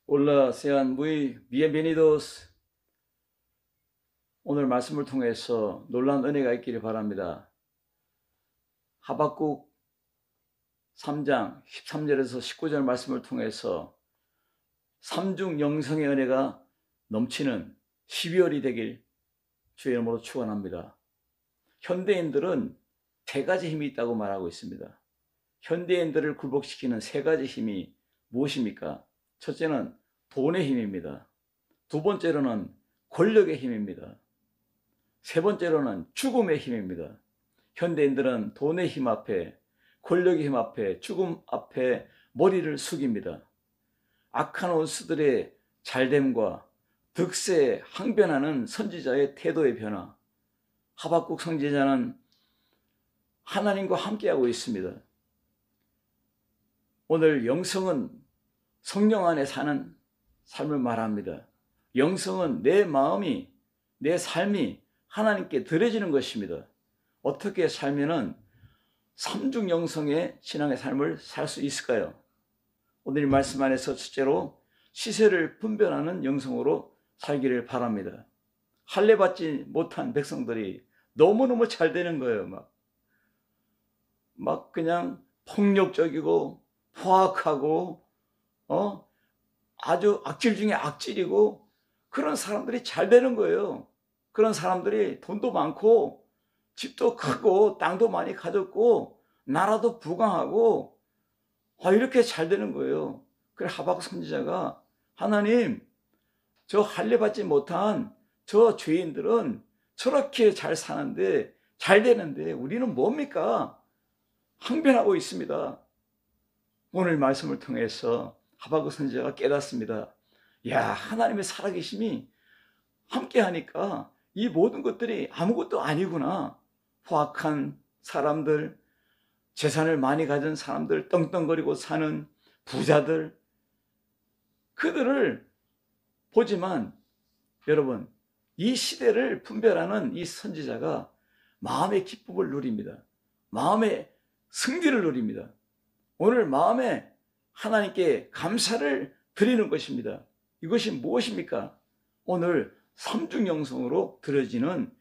Hola, sean muy bienvenidos. 오늘 말씀을 통해서 놀라운 은혜가 있기를 바랍니다. 하박국 3장 13절에서 19절 말씀을 통해서 삼중 영성의 은혜가 넘치는 12월이 되길 주의 이름으로 축원합니다. 현대인들은 세 가지 힘이 있다고 말하고 있습니다. 현대인들을 굴복시키는 세 가지 힘이 무엇입니까? 첫째는 돈의 힘입니다. 두 번째로는 권력의 힘입니다. 세 번째로는 죽음의 힘입니다. 현대인들은 돈의 힘 앞에, 권력의 힘 앞에, 죽음 앞에 머리를 숙입니다. 악한 원수들의 잘됨과 득세에 항변하는 선지자의 태도의 변화. 하박국 선지자는 하나님과 함께하고 있습니다. 오늘 영성은 성령 안에 사는 삶을 말합니다. 영성은 내 마음이, 내 삶이 하나님께 드려지는 것입니다. 어떻게 살면은 삼중 영성의 신앙의 삶을 살 수 있을까요? 오늘 이 말씀 안에서 첫째로 시세를 분별하는 영성으로 살기를 바랍니다. 할례받지 못한 백성들이 너무너무 잘 되는 거예요. 막 그냥 폭력적이고 포악하고 아주 악질 중에 악질이고 그런 사람들이 잘 되는 거예요. 그런 사람들이 돈도 많고 집도 크고 땅도 많이 가졌고 나라도 부강하고 이렇게 잘 되는 거예요. 그래 하박국 선지자가 하나님, 저 할례받지 못한 저 죄인들은 저렇게 잘 사는데 잘 되는데 우리는 뭡니까? 항변하고 있습니다. 오늘 말씀을 통해서 하박국 선지자가 깨닫습니다. 야, 하나님의 살아계심이 함께 하니까 이 모든 것들이 아무것도 아니구나. 포악한 사람들, 재산을 많이 가진 사람들, 떵떵거리고 사는 부자들, 그들을 보지만 여러분, 이 시대를 분별하는 이 선지자가 마음의 기쁨을 누립니다. 마음의 승리를 누립니다. 오늘 마음에 하나님께 감사를 드리는 것입니다. 이것이 무엇입니까? 오늘 삼중영성으로 드려지는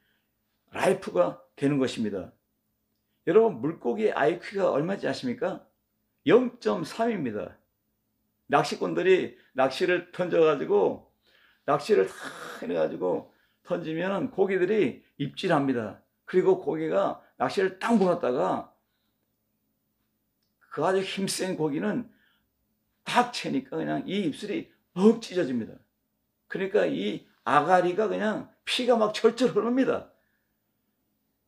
라이프가 되는 것입니다. 여러분, 물고기의 IQ가 얼마인지 아십니까? 0.3입니다. 낚시꾼들이 낚시를 던져가지고 낚시를 다 해가지고 던지면 고기들이 입질합니다. 그리고 고기가 낚시를 딱 물었다가 그 아주 힘센 고기는 딱 채니까 그냥 이 입술이 억 찢어집니다. 그러니까 이 아가리가 그냥 피가 막 철철 흐릅니다.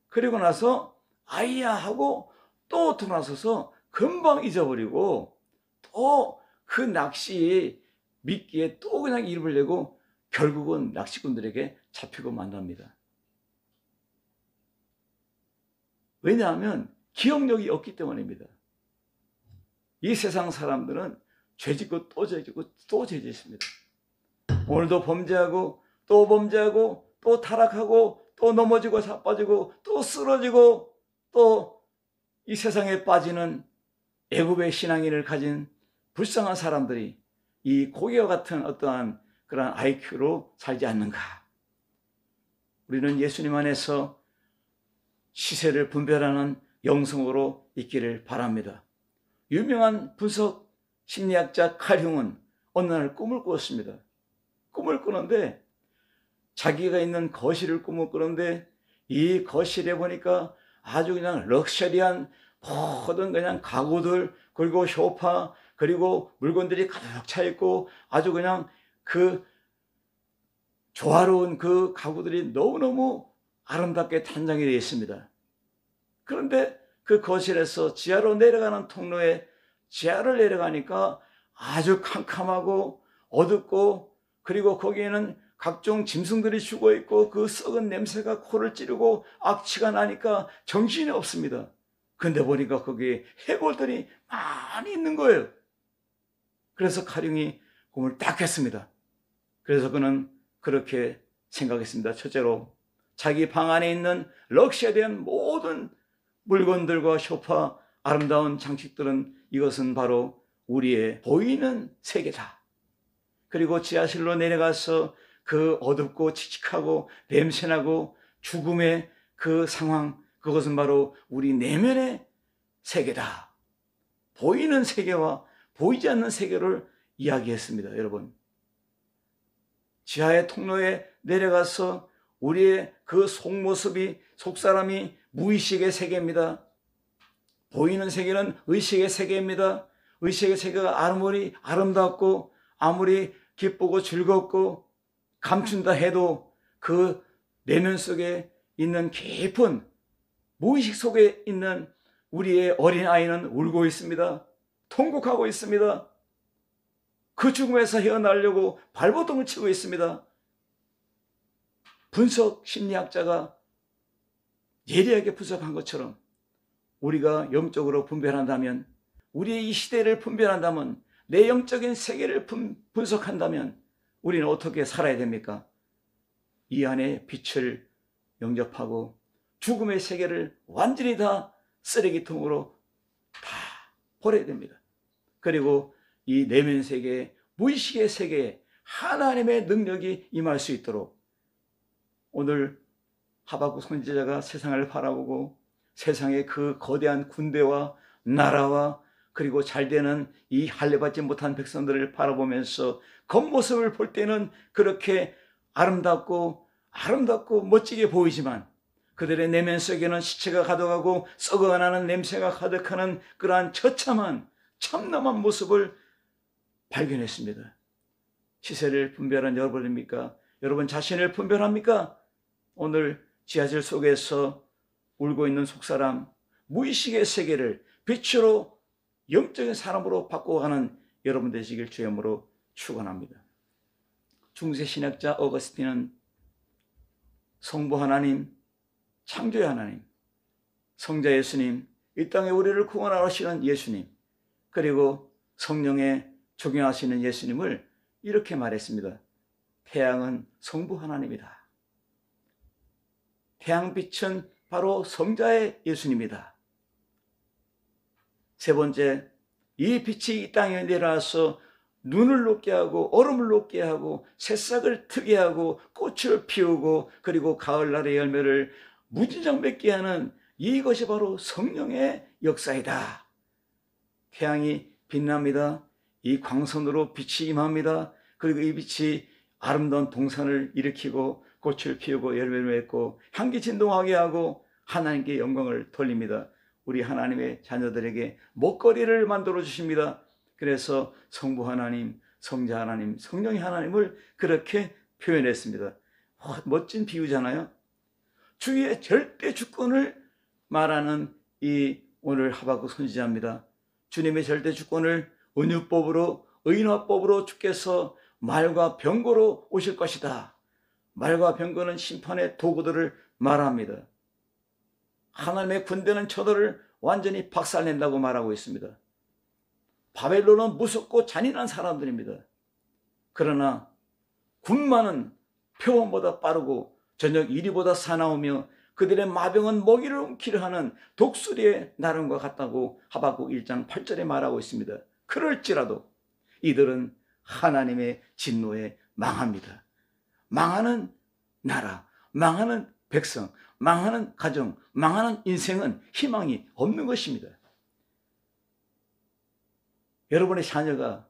그리고 나서 아이야 하고 또 돌아서서 금방 잊어버리고 또 그 낚시 미끼에 또 그냥 이름을 내고 결국은 낚시꾼들에게 잡히고 만납니다. 왜냐하면 기억력이 없기 때문입니다. 이 세상 사람들은 죄짓고 또 죄짓고 또 죄짓습니다. 오늘도 범죄하고 또 범죄하고 또 타락하고 또 넘어지고 자빠지고 또 쓰러지고 또 이 세상에 빠지는 애굽의 신앙인을 가진 불쌍한 사람들이 이 고기와 같은 어떠한 그런 IQ로 살지 않는가? 우리는 예수님 안에서 시세를 분별하는 영성으로 있기를 바랍니다. 유명한 분석 심리학자 칼 융은 어느 날 꿈을 꾸었습니다. 꿈을 꾸는데 자기가 있는 거실을 꿈을 꾸는데 이 거실에 보니까 아주 그냥 럭셔리한 모든 그냥 가구들 그리고 소파 그리고 물건들이 가득 차 있고 아주 그냥 그 조화로운 그 가구들이 너무너무 아름답게 단장이 되어 있습니다. 그런데 그 거실에서 지하로 내려가는 통로에 지하를 내려가니까 아주 캄캄하고 어둡고 그리고 거기에는 각종 짐승들이 죽어 있고 그 썩은 냄새가 코를 찌르고 악취가 나니까 정신이 없습니다. 근데 보니까 거기에 해골들이 많이 있는 거예요. 그래서 칼융이 꿈을 딱 깼습니다. 그래서 그는 그렇게 생각했습니다. 첫째로 자기 방 안에 있는 럭셔리한 모든 물건들과 소파, 아름다운 장식들은 이것은 바로 우리의 보이는 세계다. 그리고 지하실로 내려가서 그 어둡고 칙칙하고 냄새나고 죽음의 그 상황, 그것은 바로 우리 내면의 세계다. 보이는 세계와 보이지 않는 세계를 이야기했습니다. 여러분, 지하의 통로에 내려가서 우리의 그 속모습이, 속사람이 무의식의 세계입니다. 보이는 세계는 의식의 세계입니다. 의식의 세계가 아무리 아름답고 아무리 기쁘고 즐겁고 감춘다 해도 그 내면 속에 있는 깊은 무의식 속에 있는 우리의 어린아이는 울고 있습니다. 통곡하고 있습니다. 그 죽음에서 헤어나려고 발버둥을 치고 있습니다. 분석 심리학자가 예리하게 분석한 것처럼 우리가 영적으로 분별한다면, 우리의 이 시대를 분별한다면, 내 영적인 세계를 분석한다면 우리는 어떻게 살아야 됩니까? 이 안에 빛을 영접하고 죽음의 세계를 완전히 다 쓰레기통으로 다 버려야 됩니다. 그리고 이 내면 세계, 무의식의 세계에 하나님의 능력이 임할 수 있도록 오늘 하박국 선지자가 세상을 바라보고 세상의 그 거대한 군대와 나라와 그리고 잘되는 이 할례받지 못한 백성들을 바라보면서 겉모습을 볼 때는 그렇게 아름답고 멋지게 보이지만 그들의 내면 속에는 시체가 가득하고 썩어가는 냄새가 가득하는 그러한 처참한 참담한 모습을 발견했습니다. 시세를 분별한 여러분입니까? 여러분 자신을 분별합니까? 오늘 지하실 속에서 울고 있는 속사람, 무의식의 세계를 빛으로 영적인 사람으로 바꿔가는 여러분 되시길 주의 이름으로 축원합니다. 중세 신학자 어거스틴은 성부 하나님, 창조의 하나님, 성자 예수님, 이 땅에 우리를 구원하시는 예수님, 그리고 성령에 적용하시는 예수님을 이렇게 말했습니다. 태양은 성부 하나님이다. 태양빛은 바로 성자의 예수님이다. 세 번째, 이 빛이 이 땅에 내려와서 눈을 녹게 하고 얼음을 녹게 하고 새싹을 트게 하고 꽃을 피우고 그리고 가을날의 열매를 무진장 맺게 하는 이것이 바로 성령의 역사이다. 태양이 빛납니다. 이 광선으로 빛이 임합니다. 그리고 이 빛이 아름다운 동산을 일으키고 꽃을 피우고 열매를 맺고 향기 진동하게 하고 하나님께 영광을 돌립니다. 우리 하나님의 자녀들에게 먹거리를 만들어 주십니다. 그래서 성부 하나님, 성자 하나님, 성령의 하나님을 그렇게 표현했습니다. 멋진 비유잖아요. 주의 절대 주권을 말하는 이 오늘 하박국 선지자입니다. 주님의 절대 주권을 은유법으로, 의인화법으로 주께서 말과 병거로 오실 것이다. 말과 병거는 심판의 도구들을 말합니다. 하나님의 군대는 저들을 완전히 박살낸다고 말하고 있습니다. 바벨론은 무섭고 잔인한 사람들입니다. 그러나 군마는 표범보다 빠르고 저녁 이리보다 사나우며 그들의 마병은 먹이를 옮기려 하는 독수리의 나름과 같다고 하박국 1장 8절에 말하고 있습니다. 그럴지라도 이들은 하나님의 진노에 망합니다. 망하는 나라, 망하는 백성, 망하는 가정, 망하는 인생은 희망이 없는 것입니다. 여러분의 자녀가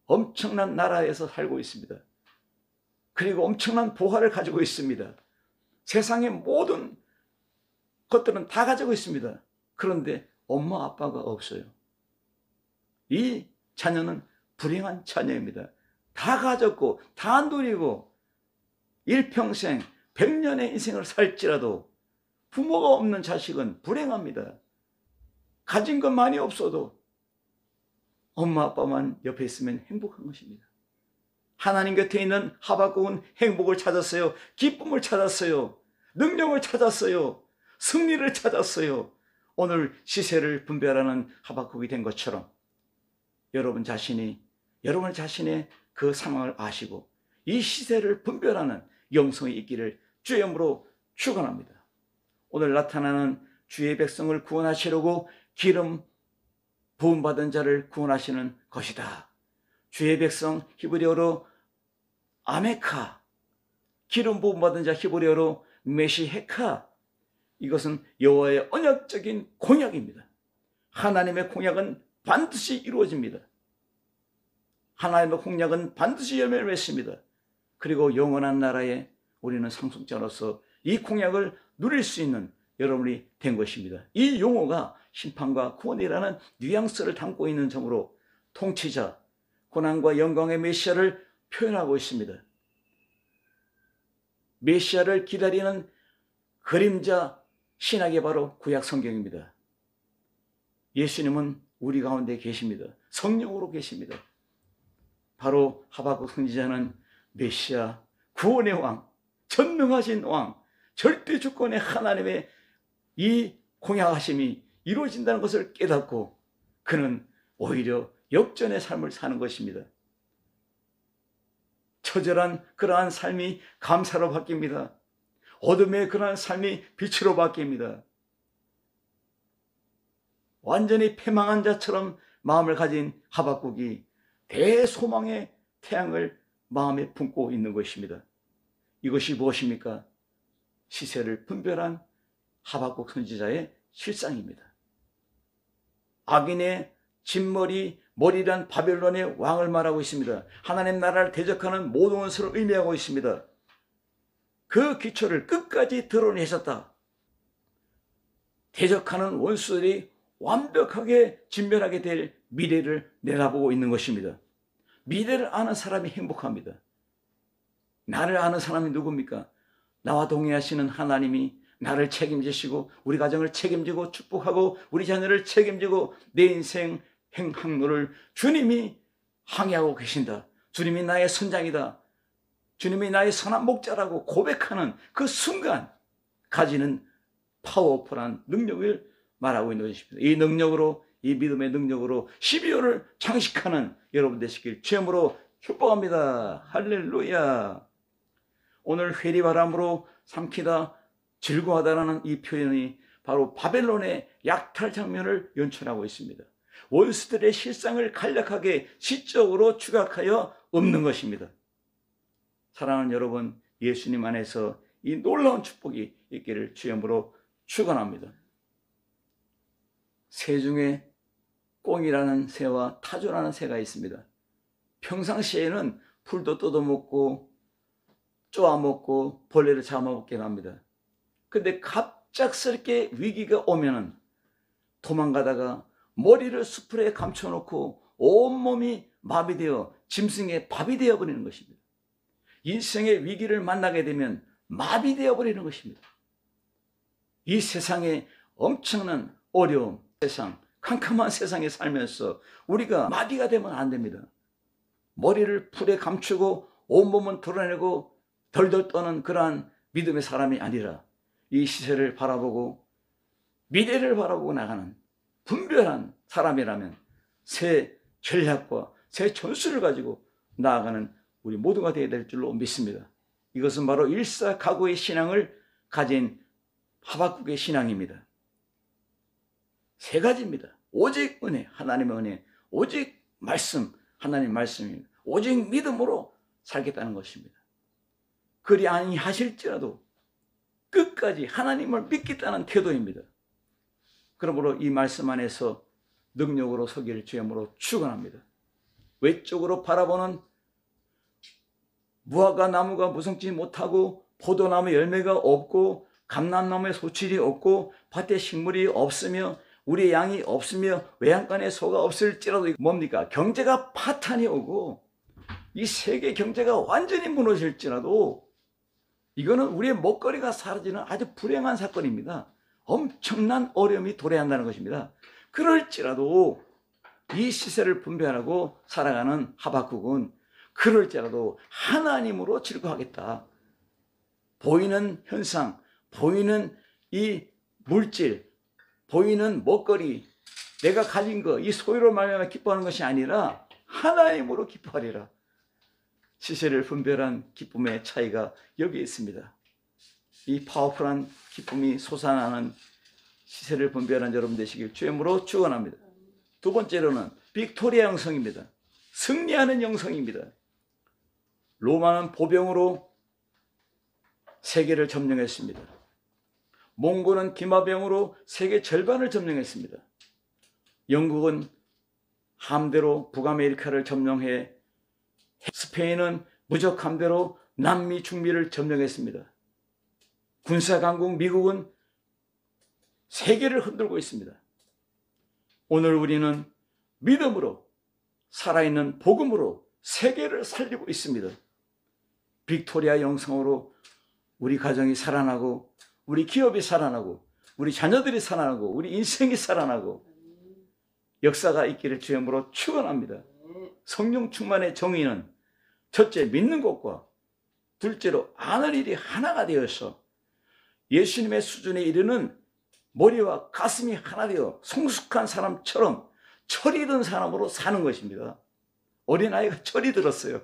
엄청난 나라에서 살고 있습니다. 그리고 엄청난 보화를 가지고 있습니다. 세상의 모든 것들은 다 가지고 있습니다. 그런데 엄마 아빠가 없어요. 이 자녀는 불행한 자녀입니다. 다 가졌고 다 누리고 일평생 100년의 인생을 살지라도 부모가 없는 자식은 불행합니다. 가진 것 많이 없어도 엄마 아빠만 옆에 있으면 행복한 것입니다. 하나님 곁에 있는 하박국은 행복을 찾았어요. 기쁨을 찾았어요. 능력을 찾았어요. 승리를 찾았어요. 오늘 시세를 분별하는 하박국이 된 것처럼 여러분 자신이 여러분 자신의 그 상황을 아시고 이 시세를 분별하는 영성이 있기를 주의 이름으로 축원합니다. 오늘 나타나는 주의 백성을 구원하시려고 기름 부음받은 자를 구원하시는 것이다. 주의 백성, 히브리어로 아메카, 기름 부음 받은 자 히브리어로 메시헤카, 이것은 여호와의 언약적인 공약입니다. 하나님의 공약은 반드시 이루어집니다. 하나님의 공약은 반드시 열매를 맺습니다. 그리고 영원한 나라에 우리는 상속자로서 이 공약을 누릴 수 있는 여러분이 된 것입니다. 이 용어가 심판과 구원이라는 뉘앙스를 담고 있는 점으로 통치자, 고난과 영광의 메시아를 표현하고 있습니다. 메시아를 기다리는 그림자 신학이 바로 구약 성경입니다. 예수님은 우리 가운데 계십니다. 성령으로 계십니다. 바로 하박국 선지자는 메시아, 구원의 왕, 전능하신 왕, 절대 주권의 하나님의 이 공약하심이 이루어진다는 것을 깨닫고 그는 오히려 역전의 삶을 사는 것입니다. 처절한 그러한 삶이 감사로 바뀝니다. 어둠의 그러한 삶이 빛으로 바뀝니다. 완전히 패망한 자처럼 마음을 가진 하박국이 대소망의 태양을 마음에 품고 있는 것입니다. 이것이 무엇입니까? 시세를 분별한 하박국 선지자의 실상입니다. 악인의 머리란 바벨론의 왕을 말하고 있습니다. 하나님 나라를 대적하는 모든 원수를 의미하고 있습니다. 그 기초를 끝까지 드러내셨다. 대적하는 원수들이 완벽하게 진멸하게 될 미래를 내다보고 있는 것입니다. 미래를 아는 사람이 행복합니다. 나를 아는 사람이 누굽니까? 나와 동행하시는 하나님이 나를 책임지시고 우리 가정을 책임지고 축복하고 우리 자녀를 책임지고 내 인생 행항로를 주님이 항해하고 계신다. 주님이 나의 선장이다. 주님이 나의 선한 목자라고 고백하는 그 순간 가지는 파워풀한 능력을 말하고 있는 것입니다. 이 능력으로, 이 믿음의 능력으로 12월을 장식하는 여러분 되시길 주님으로 축복합니다. 할렐루야. 오늘 회리바람으로 삼키다 즐거워하다라는 이 표현이 바로 바벨론의 약탈 장면을 연출하고 있습니다. 원수들의 실상을 간략하게 시적으로 추각하여 엎는 것입니다. 사랑하는 여러분, 예수님 안에서 이 놀라운 축복이 있기를 주님으로 축원합니다. 새 중에 꽁이라는 새와 타조라는 새가 있습니다. 평상시에는 풀도 뜯어먹고 쪼아먹고 벌레를 잡아먹긴 합니다. 근데 갑작스럽게 위기가 오면은 도망가다가 머리를 수풀에 감춰놓고 온몸이 마비되어 짐승의 밥이 되어버리는 것입니다. 인생의 위기를 만나게 되면 마비되어 버리는 것입니다. 이 세상에 엄청난 어려움, 세상, 캄캄한 세상에 살면서 우리가 마비가 되면 안 됩니다. 머리를 풀에 감추고 온몸은 드러내고 덜덜 떠는 그러한 믿음의 사람이 아니라 이 시세를 바라보고 미래를 바라보고 나가는 분별한 사람이라면 새 전략과 새 전술을 가지고 나아가는 우리 모두가 되어야 될 줄로 믿습니다. 이것은 바로 일사각오의 신앙을 가진 하박국의 신앙입니다. 세 가지입니다. 오직 은혜, 하나님의 은혜, 오직 말씀, 하나님 말씀입니다. 오직 믿음으로 살겠다는 것입니다. 그리 아니하실지라도 끝까지 하나님을 믿겠다는 태도입니다. 그러므로 이 말씀 안에서 능력으로 서기를 주님으로 축원합니다. 외쪽으로 바라보는 무화과 나무가 무성치 못하고 포도나무 열매가 없고 감람나무에 소출이 없고 밭에 식물이 없으며 우리의 양이 없으며 외양간에 소가 없을지라도 뭡니까? 경제가 파탄이 오고 이 세계 경제가 완전히 무너질지라도 이거는 우리의 먹거리가 사라지는 아주 불행한 사건입니다. 엄청난 어려움이 도래한다는 것입니다. 그럴지라도 이 시세를 분별하고 살아가는 하박국은 그럴지라도 하나님으로 즐거워하겠다. 보이는 현상, 보이는 이 물질, 보이는 먹거리, 내가 가진 거, 이 소유로 말미암아 기뻐하는 것이 아니라 하나님으로 기뻐하리라. 시세를 분별한 기쁨의 차이가 여기에 있습니다. 이 파워풀한 기쁨이 솟아나는 시세를 분별한 여러분 되시길 주님으로 축원합니다. 두 번째로는 빅토리아 영성입니다. 승리하는 영성입니다. 로마는 보병으로 세계를 점령했습니다. 몽골은 기마병으로 세계 절반을 점령했습니다. 영국은 함대로 북아메리카를 점령해 스페인은 무적 함대로 남미, 중미를 점령했습니다. 군사 강국 미국은 세계를 흔들고 있습니다. 오늘 우리는 믿음으로 살아있는 복음으로 세계를 살리고 있습니다. 빅토리아 영성으로 우리 가정이 살아나고 우리 기업이 살아나고 우리 자녀들이 살아나고 우리 인생이 살아나고 역사가 있기를 주님으로 축원합니다. 성령 충만의 정의는 첫째 믿는 것과 둘째로 아는 일이 하나가 되어서 예수님의 수준에 이르는 머리와 가슴이 하나 되어 성숙한 사람처럼 철이 든 사람으로 사는 것입니다. 어린아이가 철이 들었어요.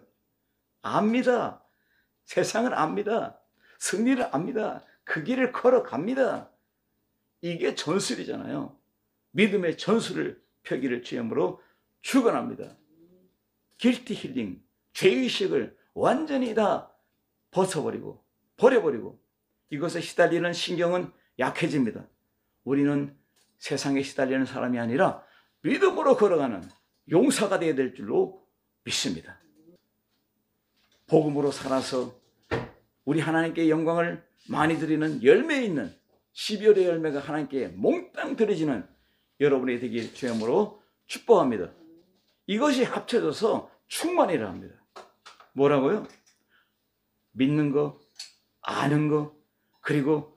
압니다. 세상을 압니다. 승리를 압니다. 그 길을 걸어갑니다. 이게 전술이잖아요. 믿음의 전술을 펴기를 주님으로 축원합니다. 길티 힐링, 죄의식을 완전히 다 벗어버리고 버려버리고 이것에 시달리는 신경은 약해집니다. 우리는 세상에 시달리는 사람이 아니라 믿음으로 걸어가는 용사가 되어야 될 줄로 믿습니다. 복음으로 살아서 우리 하나님께 영광을 많이 드리는 열매 있는 12월의 열매가 하나님께 몽땅 드려지는 여러분이 되길 주님으로 축복합니다. 이것이 합쳐져서 충만이라 합니다. 뭐라고요? 믿는 거, 아는 거, 그리고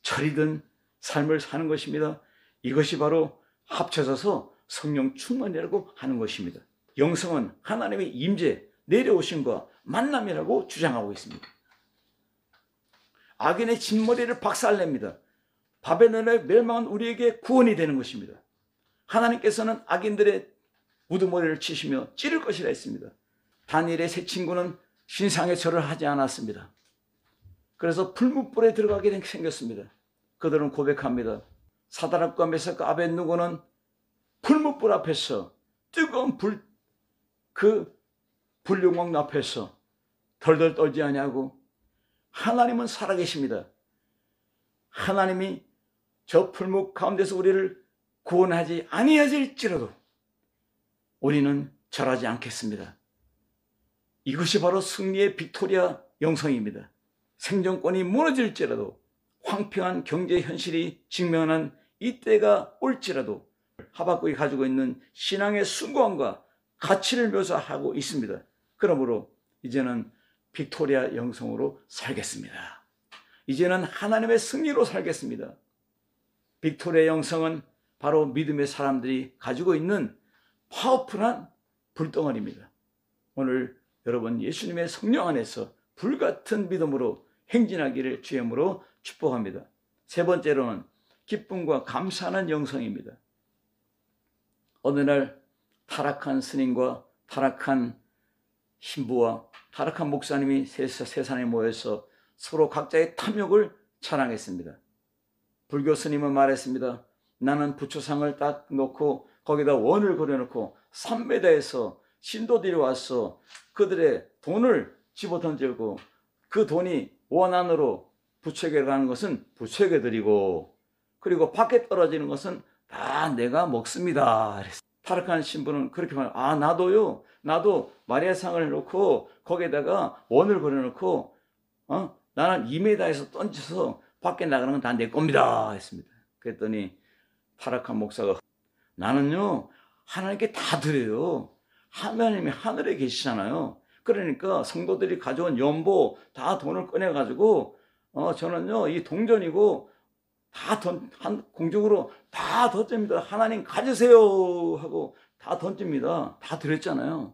철이든 삶을 사는 것입니다. 이것이 바로 합쳐져서 성령 충만이라고 하는 것입니다. 영성은 하나님의 임재, 내려오심과 만남이라고 주장하고 있습니다. 악인의 진머리를 박살냅니다. 바벨론의 멸망은 우리에게 구원이 되는 것입니다. 하나님께서는 악인들의 우두머리를 치시며 찌를 것이라 했습니다. 다니엘의 세 친구는 신상의 절을 하지 않았습니다. 그래서 풀무불에 들어가게 생겼습니다. 그들은 고백합니다. 사드락과 메삭과 아벳느고는 풀무불 앞에서 뜨거운 그 불용광 앞에서 덜덜 떨지 아니하고 하나님은 살아계십니다. 하나님이 저 풀무 가운데서 우리를 구원하지 아니하실지라도 우리는 절하지 않겠습니다. 이것이 바로 승리의 빅토리아 영성입니다. 생존권이 무너질지라도 황폐한 경제 현실이 직면한 이때가 올지라도 하박국이 가지고 있는 신앙의 숭고함과 가치를 묘사하고 있습니다. 그러므로 이제는 빅토리아 영성으로 살겠습니다. 이제는 하나님의 승리로 살겠습니다. 빅토리아 영성은 바로 믿음의 사람들이 가지고 있는 파워풀한 불덩어리입니다. 오늘 여러분 예수님의 성령 안에서 불같은 믿음으로 행진하기를 주님으로 축복합니다. 세 번째로는 기쁨과 감사하는 영성입니다. 어느 날 타락한 스님과 타락한 신부와 타락한 목사님이 세상에 모여서 서로 각자의 탐욕을 자랑했습니다. 불교 스님은 말했습니다. 나는 부처상을 딱 놓고 거기다 원을 그려놓고 3m에서 신도들이 와서 그들의 돈을 집어던지고 그 돈이 원 안으로 부처에게 가는 것은 부처에게 드리고 그리고 밖에 떨어지는 것은 다 내가 먹습니다. 타락한 신부는 그렇게 말해요. 아 나도요. 나도 마리아상을 놓고 거기에다가 원을 그려놓고 나는 2m에서 던져서 밖에 나가는 건 다 내 겁니다 했습니다. 그랬더니 타락한 목사가 나는요 하나님께 다 드려요. 하나님이 하늘에 계시잖아요. 그러니까 성도들이 가져온 연보 다 돈을 꺼내가지고 저는요 이 동전이고 다 공중으로 다 던집니다. 하나님 가지세요 하고 다 던집니다. 다 드렸잖아요.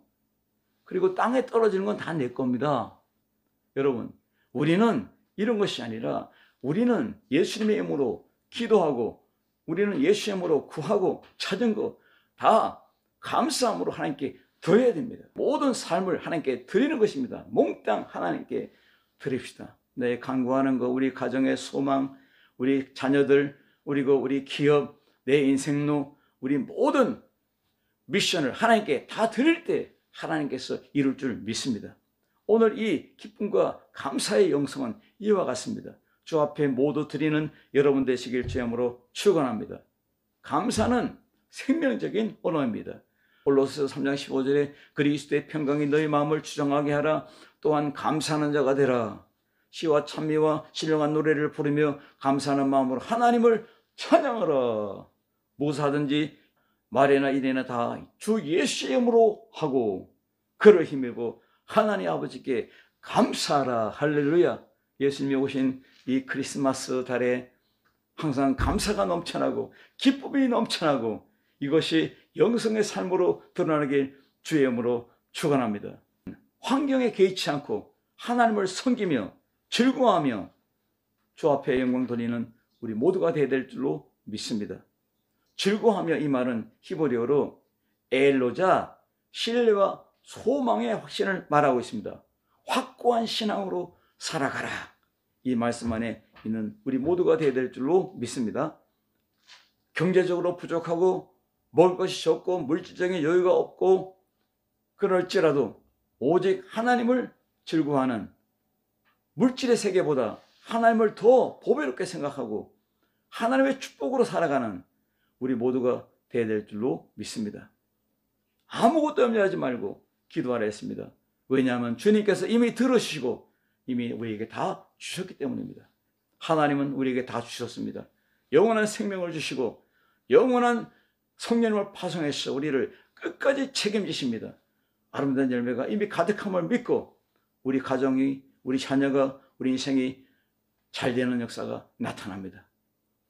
그리고 땅에 떨어지는 건 다 내 겁니다. 여러분 우리는 이런 것이 아니라 우리는 예수님의 이름으로 기도하고 우리는 예수의 이름으로 구하고 찾은 거 다 감사함으로 하나님께 드려야 됩니다. 모든 삶을 하나님께 드리는 것입니다. 몽땅 하나님께 드립시다. 내 간구하는 거, 우리 가정의 소망, 우리 자녀들, 우리 기업, 내 인생로, 우리 모든 미션을 하나님께 다 드릴 때 하나님께서 이룰 줄 믿습니다. 오늘 이 기쁨과 감사의 영성은 이와 같습니다. 주 앞에 모두 드리는 여러분 되시길 주님으로 축원합니다. 감사는 생명적인 언어입니다. 골로새서 3장 15절에 그리스도의 평강이 너희 마음을 주장하게 하라. 또한 감사하는 자가 되라. 시와 찬미와 신령한 노래를 부르며 감사하는 마음으로 하나님을 찬양하라. 무사든지 말이나 일이나 다 주 예수의 이름으로 하고 그를 힘입어 하나님 아버지께 감사하라. 할렐루야. 예수님이 오신 이 크리스마스 달에 항상 감사가 넘쳐나고 기쁨이 넘쳐나고 이것이 영성의 삶으로 드러나길 주의 이름으로 축원합니다. 환경에 개의치 않고 하나님을 섬기며 즐거워하며 주 앞에 영광 돌리는 우리 모두가 되어야 될 줄로 믿습니다. 즐거워하며 이 말은 히브리어로 엘로자, 신뢰와 소망의 확신을 말하고 있습니다. 확고한 신앙으로 살아가라. 이 말씀 안에 있는 우리 모두가 되어야 될 줄로 믿습니다. 경제적으로 부족하고 먹을 것이 적고 물질적인 여유가 없고 그럴지라도 오직 하나님을 즐거워하는 물질의 세계보다 하나님을 더 보배롭게 생각하고 하나님의 축복으로 살아가는 우리 모두가 되어야 될 줄로 믿습니다. 아무것도 염려하지 말고 기도하라 했습니다. 왜냐하면 주님께서 이미 들으시고 이미 우리에게 다 주셨기 때문입니다. 하나님은 우리에게 다 주셨습니다. 영원한 생명을 주시고 영원한 성령님을 파송해서 우리를 끝까지 책임지십니다. 아름다운 열매가 이미 가득함을 믿고 우리 가정이, 우리 자녀가, 우리 인생이 잘 되는 역사가 나타납니다.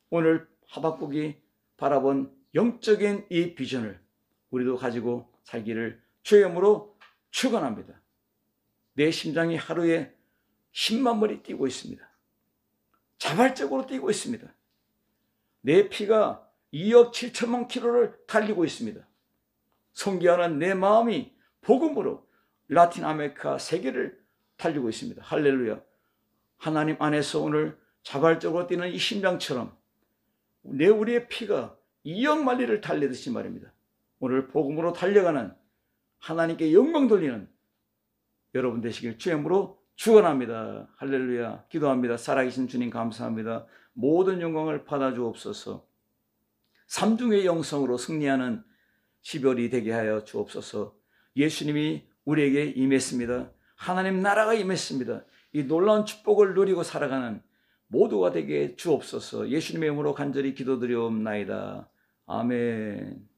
오늘 하박국이 바라본 영적인 이 비전을 우리도 가지고 살기를 주의 이름으로 축원합니다. 내 심장이 하루에 10만 번이 뛰고 있습니다. 자발적으로 뛰고 있습니다. 내 피가 2억 7천만 킬로를 달리고 있습니다. 성기하는 내 마음이 복음으로 라틴 아메리카 세계를 달리고 있습니다. 할렐루야. 하나님 안에서 오늘 자발적으로 뛰는 이 심장처럼 우리의 피가 2억 마리를 달리듯이 말입니다. 오늘 복음으로 달려가는 하나님께 영광 돌리는 여러분 되시길 주의 이름으로 축원합니다. 할렐루야. 기도합니다. 살아계신 주님 감사합니다. 모든 영광을 받아 주옵소서. 삼중의 영성으로 승리하는 12월이 되게 하여 주옵소서. 예수님이 우리에게 임했습니다. 하나님 나라가 임했습니다. 이 놀라운 축복을 누리고 살아가는 모두가 되게 주옵소서. 예수님의 이름으로 간절히 기도드리옵나이다. 아멘.